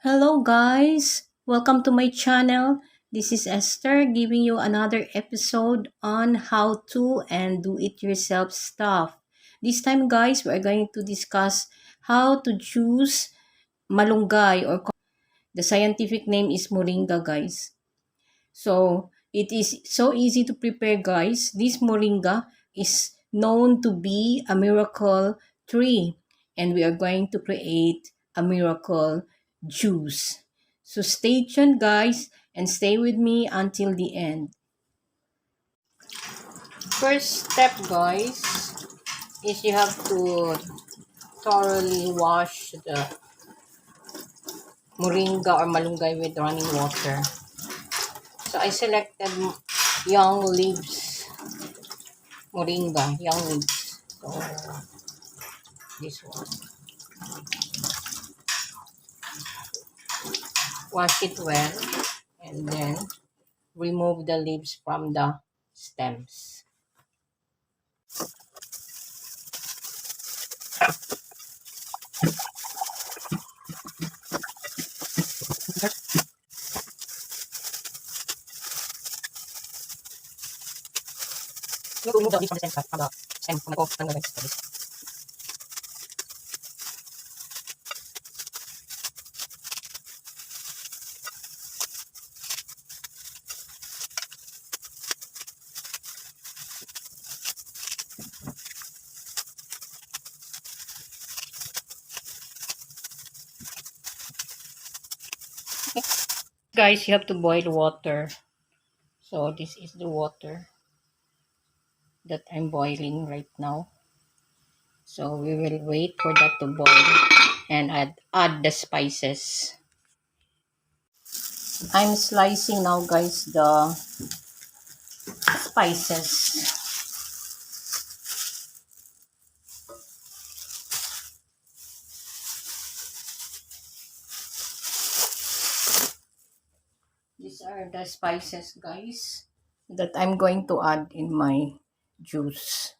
Hello guys, welcome to my channel. This is Esther giving you another episode on how to and do it yourself stuff. This time guys, we are going to discuss how to juice malunggay or the scientific name is Moringa guys. So it is so easy to prepare guys. This Moringa is known to be a miracle tree and we are going to create a miracle juice. So stay tuned guys and stay with me until the end. First step guys is you have to thoroughly wash the moringa or malunggay with running water. So I selected young leaves moringa, young leaves. So this one. Wash it well and then remove the leaves from the stems. You have to remove the leaves from the stems, from the stem, from the leaves. Guys, you have to boil water. So this is the water that I'm boiling right now. So we will wait for that to boil and add the spices. I'm slicing now guys the spices. These are the spices guys that I'm going to add in my juice.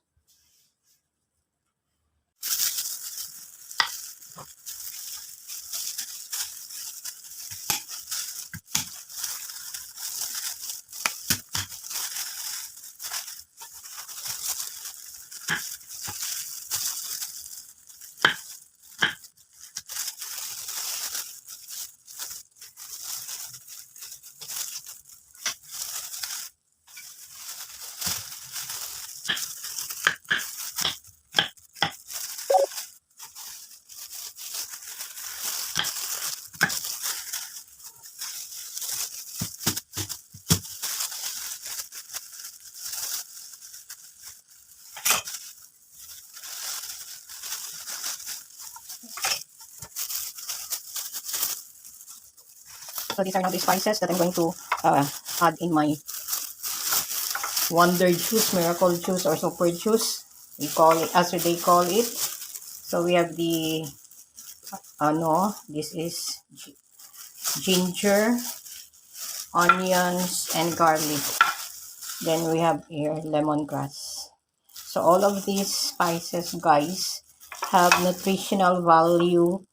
So these are now the spices that I'm going to add in my wonder juice, miracle juice, or super juice. We call it as they call it. So we have the this is ginger, onions, and garlic. Then we have here lemongrass. So all of these spices, guys, have nutritional value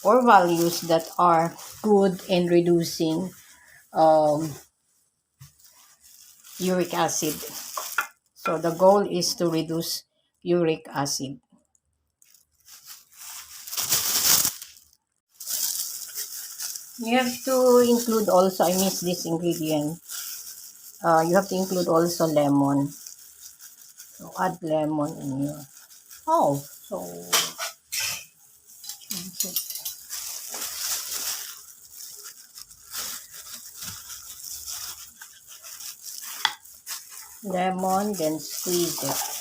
or values that are good in reducing uric acid. So the goal is to reduce uric acid. You have to include also, I miss this ingredient. You have to include also lemon. So add lemon in your. Oh, so lemon, then squeeze it.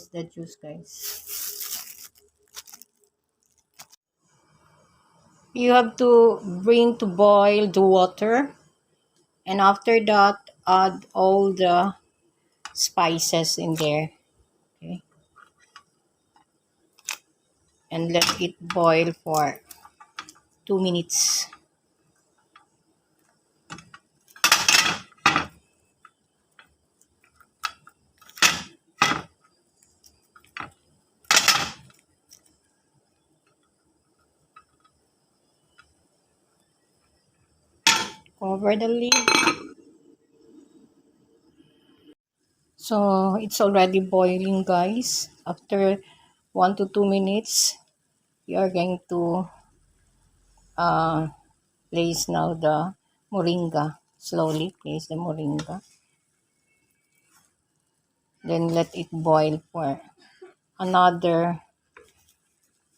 is the juice, guys. You have to bring to boil the water, and after that add all the spices in there. Okay, and let it boil for 2 minutes. Cover the lid. So it's already boiling, guys. After 1 to 2 minutes, you are going to uh, place now the moringa. Slowly place the moringa. Then let it boil for another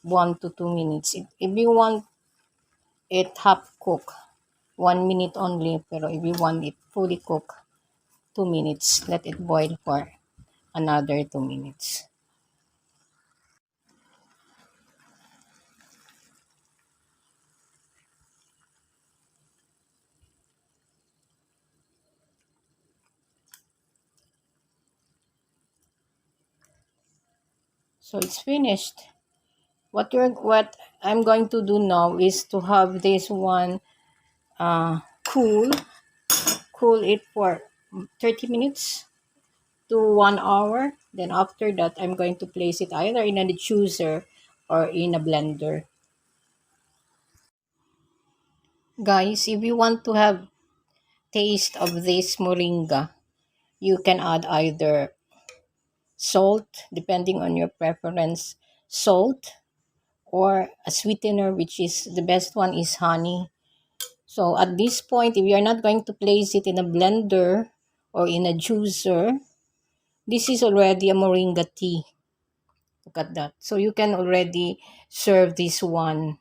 1 to 2 minutes. If you want it half cooked, 1 minute only. Pero if you want it fully cooked, 2 minutes. Let it boil for another 2 minutes. So it's finished. What I'm going to do now is to have this one cool it for 30 minutes to 1 hour. Then after that, I'm going to place it either in a juicer or in a blender. Guys, if you want to have taste of this moringa, you can add either salt, depending on your preference, salt, or a sweetener, which is the best one is honey. So at this point, if you're not going to place it in a blender or in a juicer, this is already a moringa tea. Look at that. So you can already serve this one,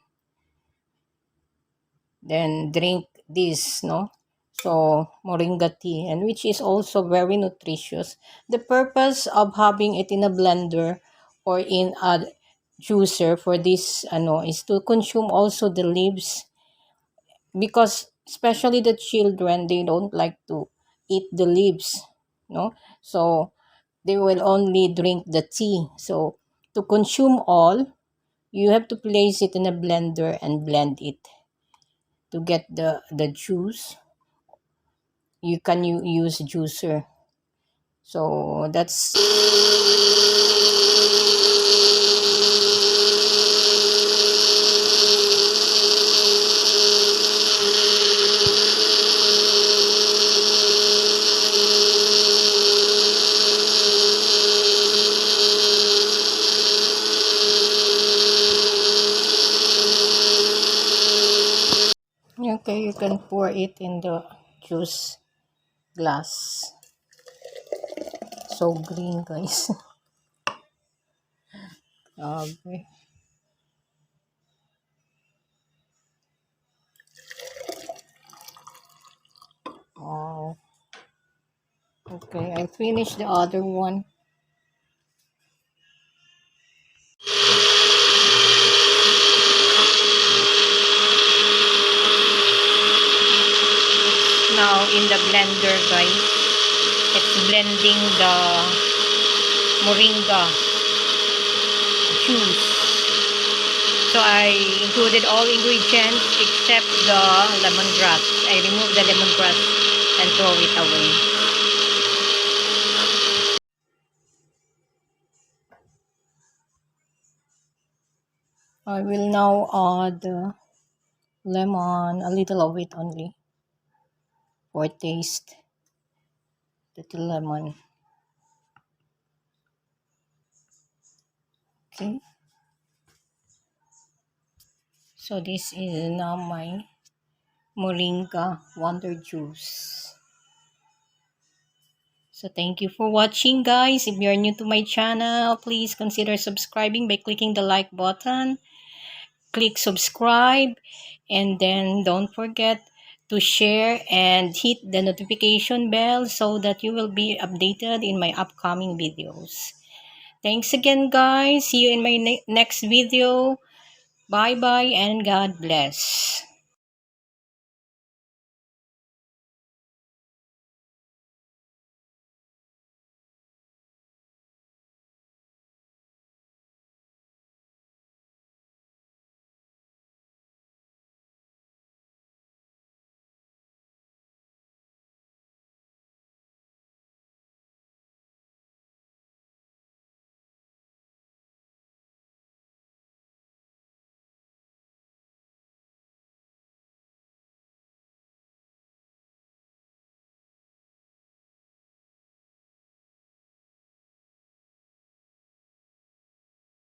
then drink this, no? So moringa tea, and which is also very nutritious. The purpose of having it in a blender or in a juicer for this is to consume also the leaves, because especially the children, they don't like to eat the leaves, no? So they will only drink the tea. So to consume all, you have to place it in a blender and blend it to get the juice. You can use juicer. So that's okay. You can pour it in the juice glass. So green, guys. Okay. Oh, okay. I finished the other one. Now in the blender, guys. It's blending the moringa juice. So I included all ingredients except the lemongrass. I removed the lemongrass and throw it away. I will now add lemon, a little of it only, for taste. Little lemon. Okay. So this is now my moringa wonder juice. So thank you for watching, guys. If you're new to my channel, please consider subscribing by clicking the like button. Click subscribe, and then don't forget to share and hit the notification bell so that you will be updated in my upcoming videos. Thanks again, guys. See you in my next video. Bye bye and God bless.